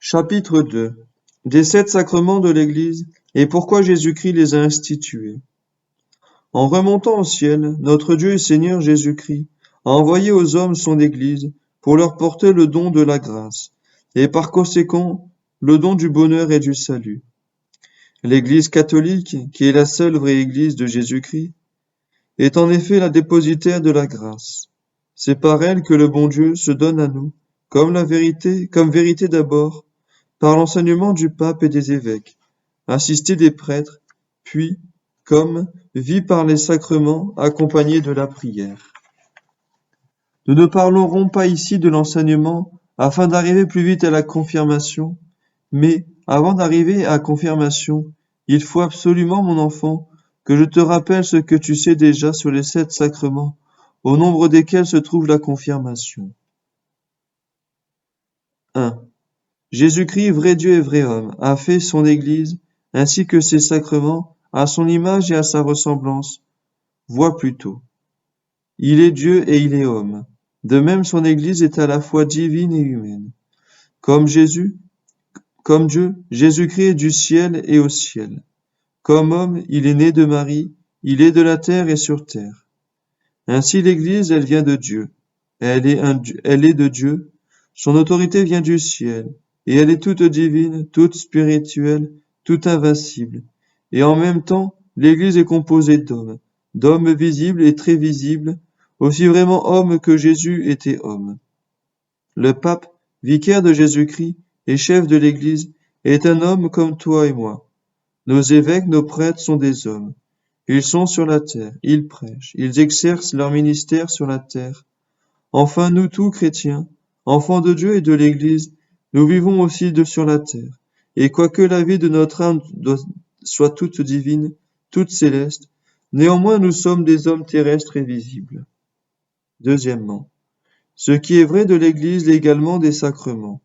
Chapitre 2 des 7 sacrements de l'Église et pourquoi Jésus-Christ les a institués. En remontant au ciel, notre Dieu et Seigneur Jésus-Christ a envoyé aux hommes son Église pour leur porter le don de la grâce, et par conséquent le don du bonheur et du salut. L'Église catholique, qui est la seule vraie Église de Jésus-Christ, est en effet la dépositaire de la grâce. C'est par elle que le bon Dieu se donne à nous, comme vérité d'abord, par l'enseignement du pape et des évêques, assisté des prêtres, puis, comme vie par les sacrements, accompagnés de la prière. Nous ne parlerons pas ici de l'enseignement afin d'arriver plus vite à la confirmation, mais avant d'arriver à la confirmation, il faut absolument, mon enfant, que je te rappelle ce que tu sais déjà sur les 7 sacrements, au nombre desquels se trouve la confirmation. 1. Jésus-Christ, vrai Dieu et vrai homme, a fait son Église, ainsi que ses sacrements, à son image et à sa ressemblance. Vois plutôt. Il est Dieu et il est homme. De même, son Église est à la fois divine et humaine. Comme Dieu, Jésus-Christ est du ciel et au ciel. Comme homme, il est né de Marie, il est de la terre et sur terre. Ainsi l'Église, elle vient de Dieu. Elle est de Dieu. Son autorité vient du ciel. Et elle est toute divine, toute spirituelle, toute invincible. Et en même temps, l'Église est composée d'hommes visibles et très visibles, aussi vraiment hommes que Jésus était homme. Le pape, vicaire de Jésus-Christ et chef de l'Église, est un homme comme toi et moi. Nos évêques, nos prêtres sont des hommes. Ils sont sur la terre, ils prêchent, ils exercent leur ministère sur la terre. Enfin, nous tous, chrétiens, enfants de Dieu et de l'Église, nous vivons aussi sur la terre. Et quoique la vie de notre âme soit toute divine, toute céleste, néanmoins nous sommes des hommes terrestres et visibles. Deuxièmement, ce qui est vrai de l'Église l'est également des sacrements.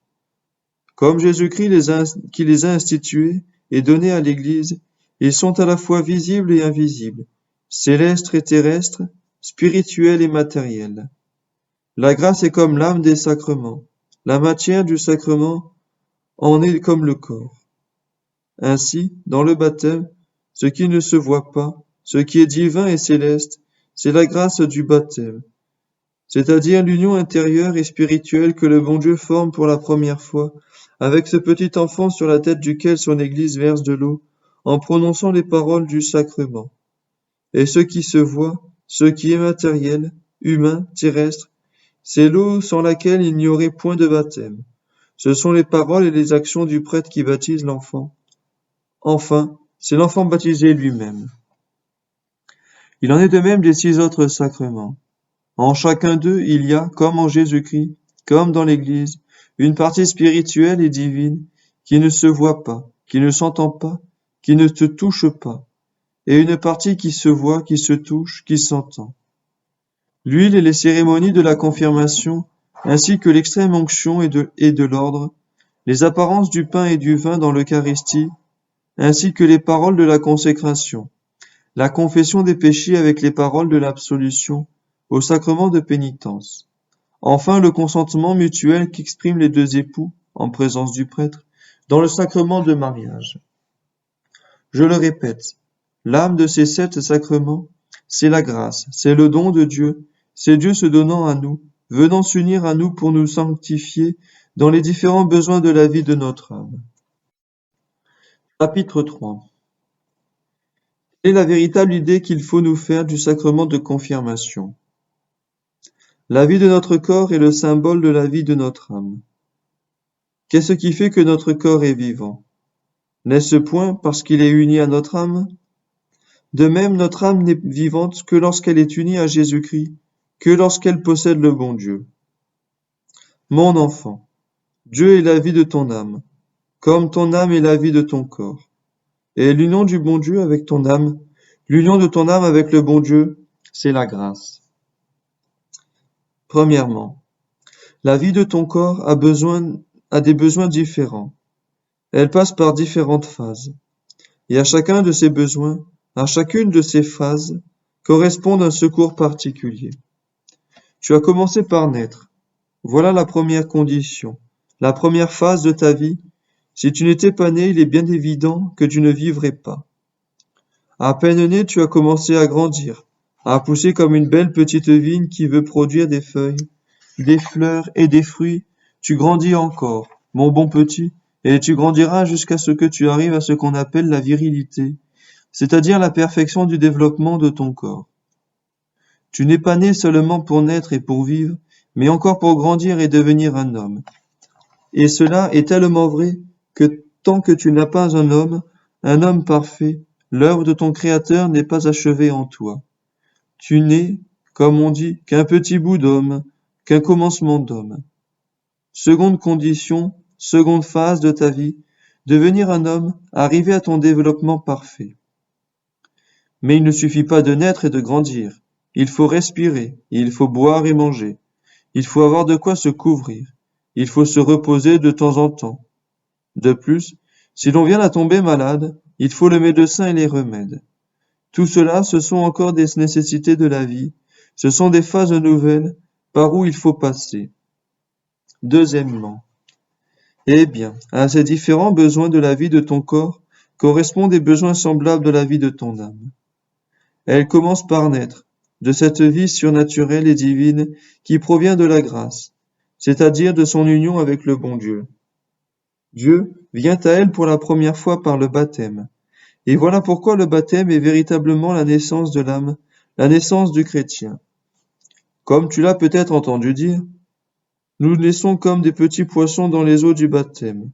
Comme Jésus-Christ qui les a institués et donnés à l'Église, ils sont à la fois visibles et invisibles, célestes et terrestres, spirituels et matériels. La grâce est comme l'âme des sacrements. La matière du sacrement en est comme le corps. Ainsi, dans le baptême, ce qui ne se voit pas, ce qui est divin et céleste, c'est la grâce du baptême, c'est-à-dire l'union intérieure et spirituelle que le bon Dieu forme pour la première fois avec ce petit enfant sur la tête duquel son Église verse de l'eau en prononçant les paroles du sacrement. Et ce qui se voit, ce qui est matériel, humain, terrestre, c'est l'eau sans laquelle il n'y aurait point de baptême. Ce sont les paroles et les actions du prêtre qui baptisent l'enfant. Enfin, c'est l'enfant baptisé lui-même. Il en est de même des 6 autres sacrements. En chacun d'eux, il y a, comme en Jésus-Christ, comme dans l'Église, une partie spirituelle et divine qui ne se voit pas, qui ne s'entend pas, qui ne te touche pas, et une partie qui se voit, qui se touche, qui s'entend. L'huile et les cérémonies de la confirmation, ainsi que l'extrême onction et de l'ordre, les apparences du pain et du vin dans l'Eucharistie, ainsi que les paroles de la consécration, la confession des péchés avec les paroles de l'absolution, au sacrement de pénitence. Enfin, le consentement mutuel qu'expriment les 2 époux, en présence du prêtre, dans le sacrement de mariage. Je le répète, l'âme de ces 7 sacrements, c'est la grâce, c'est le don de Dieu, c'est Dieu se donnant à nous, venant s'unir à nous pour nous sanctifier dans les différents besoins de la vie de notre âme. Chapitre 3. Quelle est la véritable idée qu'il faut nous faire du sacrement de confirmation? La vie de notre corps est le symbole de la vie de notre âme. Qu'est-ce qui fait que notre corps est vivant? N'est-ce point parce qu'il est uni à notre âme? De même, notre âme n'est vivante que lorsqu'elle est unie à Jésus-Christ, que lorsqu'elle possède le bon Dieu. Mon enfant, Dieu est la vie de ton âme, comme ton âme est la vie de ton corps. Et l'union du bon Dieu avec ton âme, l'union de ton âme avec le bon Dieu, c'est la grâce. Premièrement, la vie de ton corps a des besoins différents. Elle passe par différentes phases. Et à chacun de ces besoins, à chacune de ces phases, correspond un secours particulier. Tu as commencé par naître. Voilà la première condition. la première phase de ta vie. Si tu n'étais pas né, il est bien évident que tu ne vivrais pas. À peine né, tu as commencé à grandir, à pousser comme une belle petite vigne qui veut produire des feuilles, des fleurs et des fruits. Tu grandis encore, mon bon petit, et tu grandiras jusqu'à ce que tu arrives à ce qu'on appelle la virilité, c'est-à-dire la perfection du développement de ton corps. Tu n'es pas né seulement pour naître et pour vivre, mais encore pour grandir et devenir un homme. Et cela est tellement vrai que tant que tu n'as pas un homme parfait, l'œuvre de ton Créateur n'est pas achevée en toi. Tu n'es, comme on dit, qu'un petit bout d'homme, qu'un commencement d'homme. Seconde condition, seconde phase de ta vie, devenir un homme, arriver à ton développement parfait. Mais il ne suffit pas de naître et de grandir. Il faut respirer, il faut boire et manger. Il faut avoir de quoi se couvrir. Il faut se reposer de temps en temps. De plus, si l'on vient à tomber malade, il faut le médecin et les remèdes. Tout cela, ce sont encore des nécessités de la vie. Ce sont des phases nouvelles par où il faut passer. Deuxièmement, eh bien, à ces différents besoins de la vie de ton corps correspondent des besoins semblables de la vie de ton âme. Elle commence par naître, de cette vie surnaturelle et divine qui provient de la grâce, c'est-à-dire de son union avec le bon Dieu. Dieu vient à elle pour la première fois par le baptême. Et voilà pourquoi le baptême est véritablement la naissance de l'âme, la naissance du chrétien. Comme tu l'as peut-être entendu dire, nous naissons comme des petits poissons dans les eaux du baptême.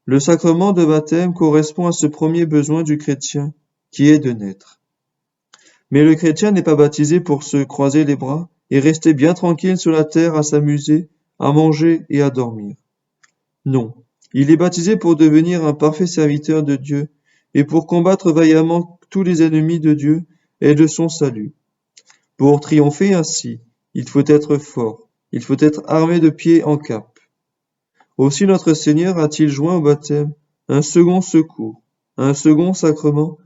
Le sacrement de baptême correspond à ce premier besoin du chrétien, qui est de naître. Mais le chrétien n'est pas baptisé pour se croiser les bras et rester bien tranquille sur la terre à s'amuser, à manger et à dormir. Non, il est baptisé pour devenir un parfait serviteur de Dieu et pour combattre vaillamment tous les ennemis de Dieu et de son salut. Pour triompher ainsi, il faut être fort, il faut être armé de pied en cap. Aussi notre Seigneur a-t-il joint au baptême un second secours, un second sacrement,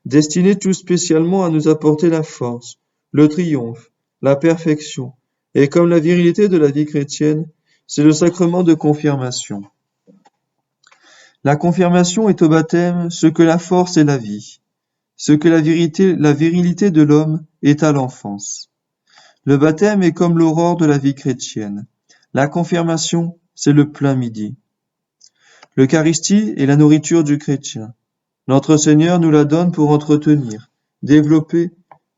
destiné tout spécialement à nous apporter la force, le triomphe, la perfection, et comme la virilité de la vie chrétienne, c'est le sacrement de confirmation. La confirmation est au baptême ce que la force est la vie, ce que la virilité de l'homme est à l'enfance. Le baptême est comme l'aurore de la vie chrétienne. La confirmation, c'est le plein midi. L'Eucharistie est la nourriture du chrétien. Notre Seigneur nous la donne pour entretenir, développer,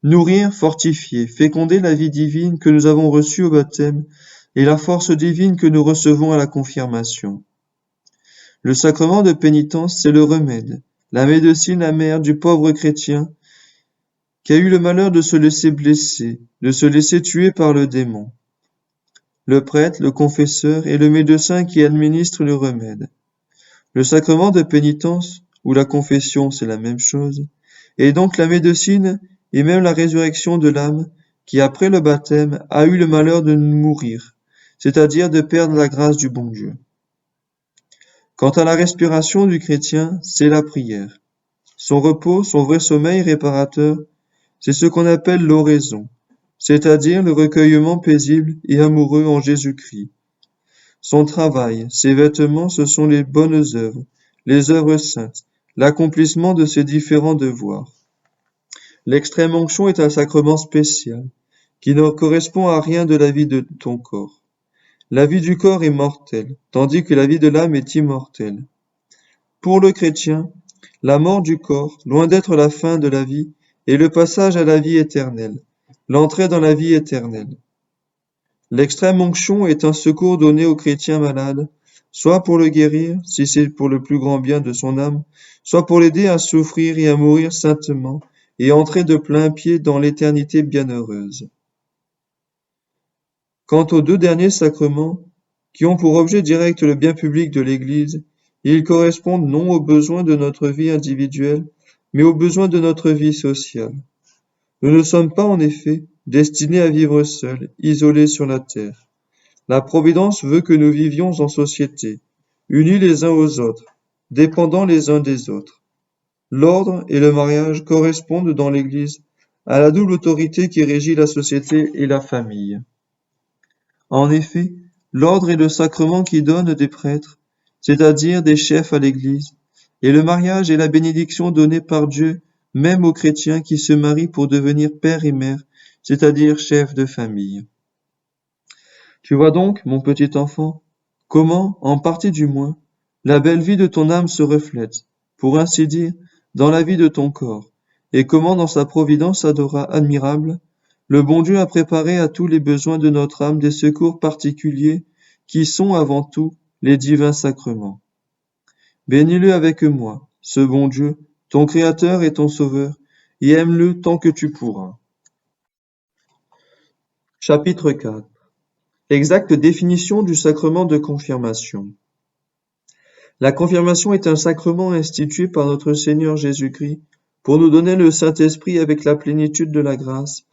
nourrir, fortifier, féconder la vie divine que nous avons reçue au baptême et la force divine que nous recevons à la confirmation. Le sacrement de pénitence, c'est le remède, la médecine amère du pauvre chrétien qui a eu le malheur de se laisser blesser, de se laisser tuer par le démon. Le prêtre, le confesseur et le médecin qui administrent le remède. Le sacrement de pénitence, ou la confession, c'est la même chose, et donc la médecine et même la résurrection de l'âme qui, après le baptême, a eu le malheur de mourir, c'est-à-dire de perdre la grâce du bon Dieu. Quant à la respiration du chrétien, c'est la prière. Son repos, son vrai sommeil réparateur, c'est ce qu'on appelle l'oraison, c'est-à-dire le recueillement paisible et amoureux en Jésus-Christ. Son travail, ses vêtements, ce sont les bonnes œuvres, les œuvres saintes, l'accomplissement de ses différents devoirs. L'extrême onction est un sacrement spécial, qui ne correspond à rien de la vie de ton corps. La vie du corps est mortelle, tandis que la vie de l'âme est immortelle. Pour le chrétien, la mort du corps, loin d'être la fin de la vie, est le passage à la vie éternelle, l'entrée dans la vie éternelle. L'extrême onction est un secours donné au chrétien malade, soit pour le guérir, si c'est pour le plus grand bien de son âme, soit pour l'aider à souffrir et à mourir saintement, et entrer de plein pied dans l'éternité bienheureuse. Quant aux deux derniers sacrements, qui ont pour objet direct le bien public de l'Église, ils correspondent non aux besoins de notre vie individuelle, mais aux besoins de notre vie sociale. Nous ne sommes pas, en effet, destinés à vivre seuls, isolés sur la terre. La Providence veut que nous vivions en société, unis les uns aux autres, dépendants les uns des autres. L'ordre et le mariage correspondent dans l'Église à la double autorité qui régit la société et la famille. En effet, l'ordre et le sacrement qui donnent des prêtres, c'est-à-dire des chefs à l'Église, et le mariage et la bénédiction donnée par Dieu même aux chrétiens qui se marient pour devenir père et mère, c'est-à-dire chefs de famille. Tu vois donc, mon petit enfant, comment, en partie du moins, la belle vie de ton âme se reflète, pour ainsi dire, dans la vie de ton corps, et comment dans sa providence admirable, le bon Dieu a préparé à tous les besoins de notre âme des secours particuliers qui sont avant tout les divins sacrements. Bénis-le avec moi, ce bon Dieu, ton Créateur et ton Sauveur, et aime-le tant que tu pourras. Chapitre 4. Exacte définition du sacrement de confirmation. La confirmation est un sacrement institué par notre Seigneur Jésus-Christ pour nous donner le Saint-Esprit avec la plénitude de la grâce,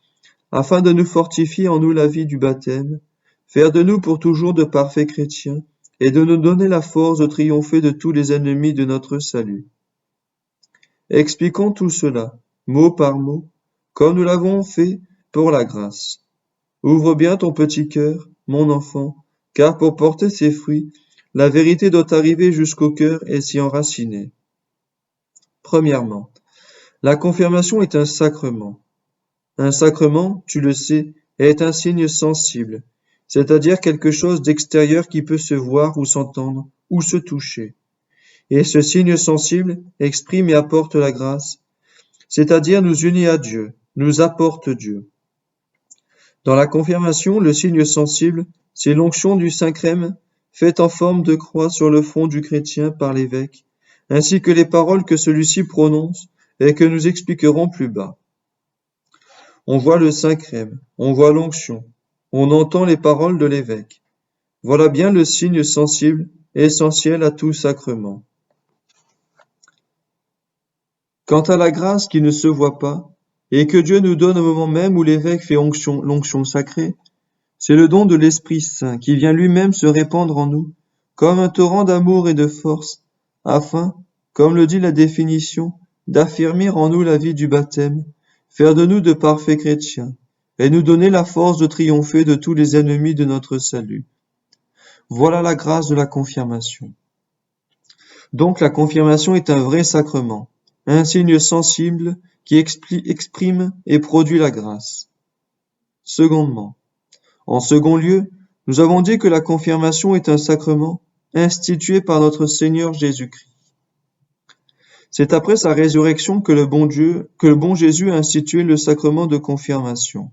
afin de nous fortifier en nous la vie du baptême, faire de nous pour toujours de parfaits chrétiens, et de nous donner la force de triompher de tous les ennemis de notre salut. Expliquons tout cela, mot par mot, comme nous l'avons fait pour la grâce. Ouvre bien ton petit cœur, mon enfant, car pour porter ses fruits, la vérité doit arriver jusqu'au cœur et s'y enraciner. Premièrement, la confirmation est un sacrement. Un sacrement, tu le sais, est un signe sensible, c'est-à-dire quelque chose d'extérieur qui peut se voir ou s'entendre ou se toucher. Et ce signe sensible exprime et apporte la grâce, c'est-à-dire nous unit à Dieu, nous apporte Dieu. Dans la confirmation, le signe sensible, c'est l'onction du Saint-Crème faite en forme de croix sur le front du chrétien par l'évêque, ainsi que les paroles que celui-ci prononce et que nous expliquerons plus bas. On voit le Saint-Crème, on voit l'onction, on entend les paroles de l'évêque. Voilà bien le signe sensible, essentiel à tout sacrement. Quant à la grâce qui ne se voit pas, et que Dieu nous donne au moment même où l'évêque fait l'onction sacrée, c'est le don de l'Esprit Saint qui vient lui-même se répandre en nous, comme un torrent d'amour et de force, afin, comme le dit la définition, d'affirmer en nous la vie du baptême, faire de nous de parfaits chrétiens, et nous donner la force de triompher de tous les ennemis de notre salut. Voilà la grâce de la confirmation. Donc la confirmation est un vrai sacrement, un signe sensible qui exprime et produit la grâce. Secondement, en second lieu, nous avons dit que la confirmation est un sacrement institué par notre Seigneur Jésus-Christ. C'est après sa résurrection que le bon Jésus a institué le sacrement de confirmation.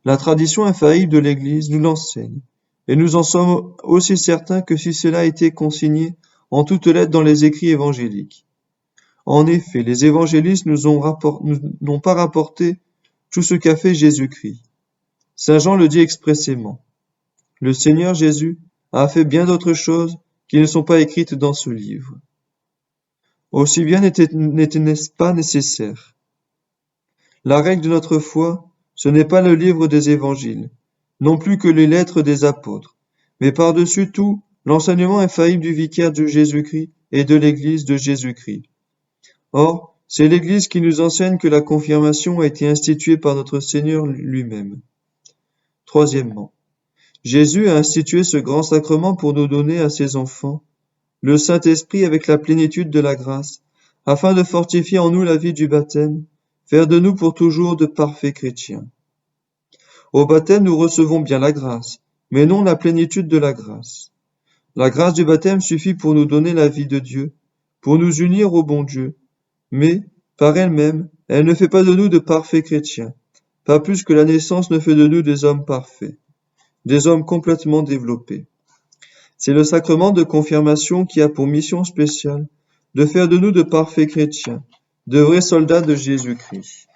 La tradition infaillible de l'Église nous l'enseigne, et nous en sommes aussi certains que si cela a été consigné en toutes lettres dans les écrits évangéliques. En effet, les évangélistes n'ont pas rapporté tout ce qu'a fait Jésus-Christ. Saint Jean le dit expressément. Le Seigneur Jésus a fait bien d'autres choses qui ne sont pas écrites dans ce livre. Aussi bien n'était-ce pas nécessaire. La règle de notre foi, ce n'est pas le livre des évangiles, non plus que les lettres des apôtres, mais par-dessus tout, l'enseignement infaillible du vicaire de Jésus-Christ et de l'Église de Jésus-Christ. Or, c'est l'Église qui nous enseigne que la confirmation a été instituée par notre Seigneur lui-même. Troisièmement, Jésus a institué ce grand sacrement pour nous donner à ses enfants le Saint-Esprit avec la plénitude de la grâce, afin de fortifier en nous la vie du baptême, faire de nous pour toujours de parfaits chrétiens. Au baptême, nous recevons bien la grâce, mais non la plénitude de la grâce. La grâce du baptême suffit pour nous donner la vie de Dieu, pour nous unir au bon Dieu, mais, par elle-même, elle ne fait pas de nous de parfaits chrétiens, pas plus que la naissance ne fait de nous des hommes parfaits, des hommes complètement développés. C'est le sacrement de confirmation qui a pour mission spéciale de faire de nous de parfaits chrétiens, de vrais soldats de Jésus-Christ.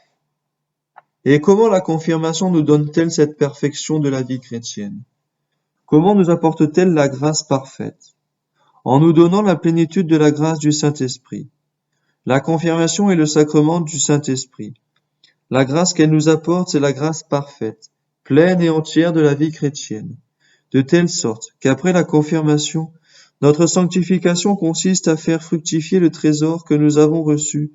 Et comment la confirmation nous donne-t-elle cette perfection de la vie chrétienne? Comment nous apporte-t-elle la grâce parfaite? En nous donnant la plénitude de la grâce du Saint-Esprit. La confirmation est le sacrement du Saint-Esprit. La grâce qu'elle nous apporte, c'est la grâce parfaite, pleine et entière de la vie chrétienne. De telle sorte qu'après la confirmation, notre sanctification consiste à faire fructifier le trésor que nous avons reçu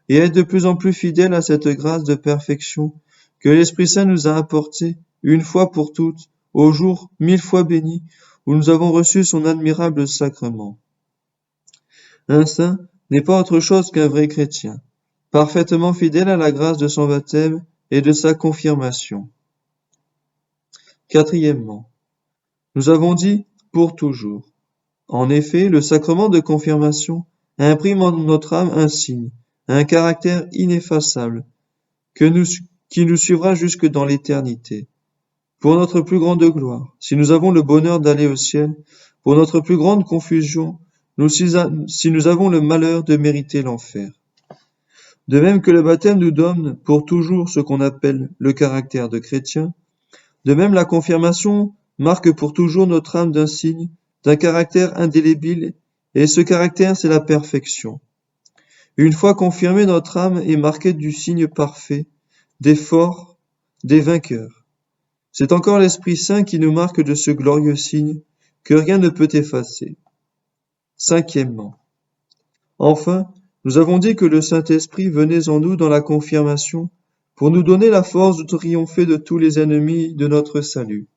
et être de plus en plus fidèles à cette grâce de perfection que l'Esprit Saint nous a apportée une fois pour toutes au jour 1000 fois béni, où nous avons reçu son admirable sacrement. Un saint n'est pas autre chose qu'un vrai chrétien, parfaitement fidèle à la grâce de son baptême et de sa confirmation. Quatrièmement, nous avons dit pour toujours. En effet, le sacrement de confirmation imprime en notre âme un signe, un caractère ineffaçable, qui nous suivra jusque dans l'éternité. Pour notre plus grande gloire, si nous avons le bonheur d'aller au ciel, pour notre plus grande confusion, si nous avons le malheur de mériter l'enfer. De même que le baptême nous donne pour toujours ce qu'on appelle le caractère de chrétien, de même la confirmation marque pour toujours notre âme d'un signe, d'un caractère indélébile, et ce caractère c'est la perfection. Une fois confirmée, notre âme est marquée du signe parfait, des forts, des vainqueurs. C'est encore l'Esprit Saint qui nous marque de ce glorieux signe que rien ne peut effacer. Cinquièmement. Enfin, nous avons dit que le Saint-Esprit venait en nous dans la confirmation pour nous donner la force de triompher de tous les ennemis de notre salut.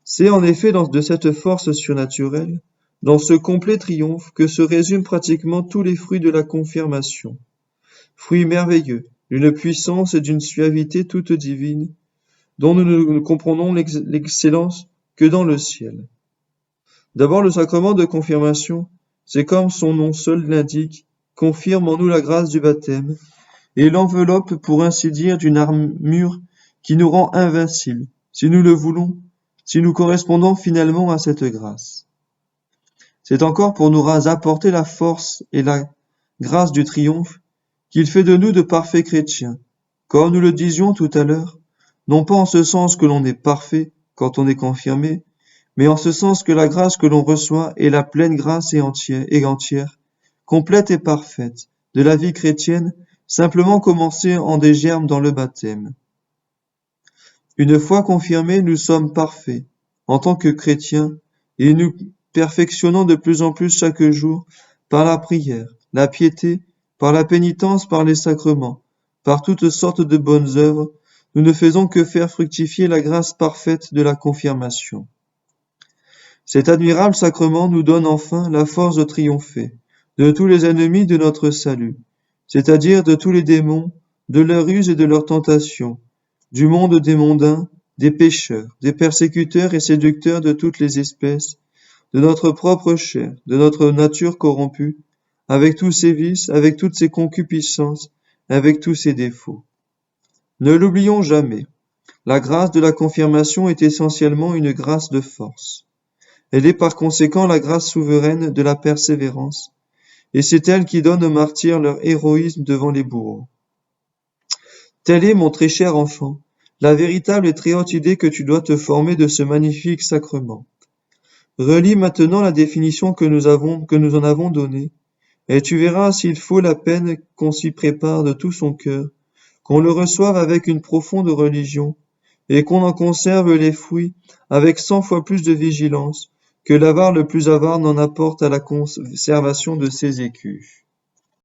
C'est en effet de cette force surnaturelle, dans ce complet triomphe, que se résument pratiquement tous les fruits de la confirmation. Fruits merveilleux, d'une puissance et d'une suavité toute divine, dont nous ne comprenons l'excellence que dans le ciel. D'abord, le sacrement de confirmation, c'est comme son nom seul l'indique, confirme en nous la grâce du baptême, et l'enveloppe, pour ainsi dire, d'une armure qui nous rend invincibles, si nous le voulons, si nous correspondons finalement à cette grâce. C'est encore pour nous apporter la force et la grâce du triomphe qu'il fait de nous de parfaits chrétiens, comme nous le disions tout à l'heure, non pas en ce sens que l'on est parfait quand on est confirmé, mais en ce sens que la grâce que l'on reçoit est la pleine grâce et entière, complète et parfaite, de la vie chrétienne, simplement commencée en des germes dans le baptême. Une fois confirmés, nous sommes parfaits, en tant que chrétiens, et nous perfectionnons de plus en plus chaque jour par la prière, la piété, par la pénitence, par les sacrements, par toutes sortes de bonnes œuvres, nous ne faisons que faire fructifier la grâce parfaite de la confirmation. Cet admirable sacrement nous donne enfin la force de triompher de tous les ennemis de notre salut, c'est-à-dire de tous les démons, de leurs ruses et de leurs tentations, du monde des mondains, des pécheurs, des persécuteurs et séducteurs de toutes les espèces, de notre propre chair, de notre nature corrompue, avec tous ses vices, avec toutes ses concupiscences, avec tous ses défauts. Ne l'oublions jamais. La grâce de la confirmation est essentiellement une grâce de force. Elle est par conséquent la grâce souveraine de la persévérance, et c'est elle qui donne aux martyrs leur héroïsme devant les bourreaux. Telle est, mon très cher enfant, la véritable et très haute idée que tu dois te former de ce magnifique sacrement. Relis maintenant la définition que nous en avons donnée, et tu verras s'il faut la peine qu'on s'y prépare de tout son cœur, qu'on le reçoive avec une profonde religion, et qu'on en conserve les fruits avec 100 fois plus de vigilance que l'avare le plus avare n'en apporte à la conservation de ses écus.